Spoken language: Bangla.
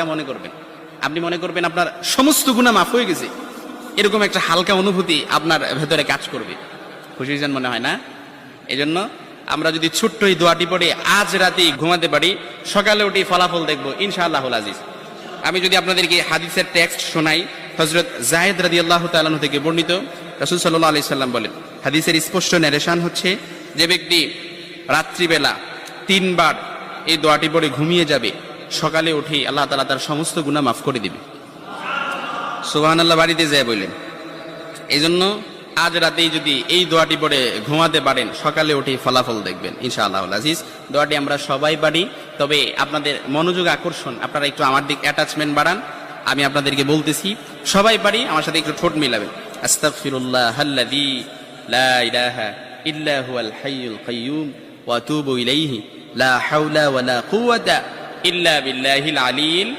মনে করবেন, আপনি মনে করবেন আপনার সমস্ত গুনাহ মাফ হয়ে গেছে, এরকম একটা হালকা অনুভূতি আপনার ভেতরে কাজ করবে। খুশি হয়েছেন মনে হয় না? এই জন্য আমরা যদি ছোট্ট এই দোয়াটি পড়ে আজ রাতে ঘুমাতে পারি, সকালে উঠে ফলাফল দেখবো ইনশাআল্লাহুল আজিজ। আমি যদি আপনাদেরকে হাদিসের টেক্সট শোনাই, হযরত যায়েদ রাদিয়াল্লাহু তাআলা আনহু থেকে বর্ণিত, রাসূল সাল্লাল্লাহু আলাইহি সাল্লাম বলেন, হাদিসের স্পষ্ট ন্যারেশন হচ্ছে, যে ব্যক্তি রাত্রিবেলা 3 বার এই দোয়াটি পড়ে ঘুমিয়ে যাবে, সকালে উঠে আল্লাহ তাআলা তার সমস্ত গুনাহ মাফ করে দিবে। সুবহানাল্লাহ বাড়িতে যায় বললেন। এই জন্য আজ রাতেই যদি এই দোয়াটি পড়ে ঘুমাতে পারেন, সকালে উঠে ফলাফল দেখবেন ইনশাআল্লাহুল আজিজ। দোয়াটি আমরা সবাই পারি, তবে আপনাদের মনোযোগ আকর্ষণ, আপনারা একটু আমার দিক অ্যাটাচমেন্ট বাড়ান। আমি আপনাদেরকে বলতেছি, সবাই পারি, আমার সাথে একটু ঠোঁট মিলাবেন। আস্তাগফিরুল্লাহাল্লাযী লা ইলাহা ইল্লা হুয়াল হাইয়ুল কাইয়্যুম ওয়া আতুবু ইলাইহি লা হাওলা ওয়ালা কুওয়াতা ইল্লা বিল্লাহিল আলিয়্যিল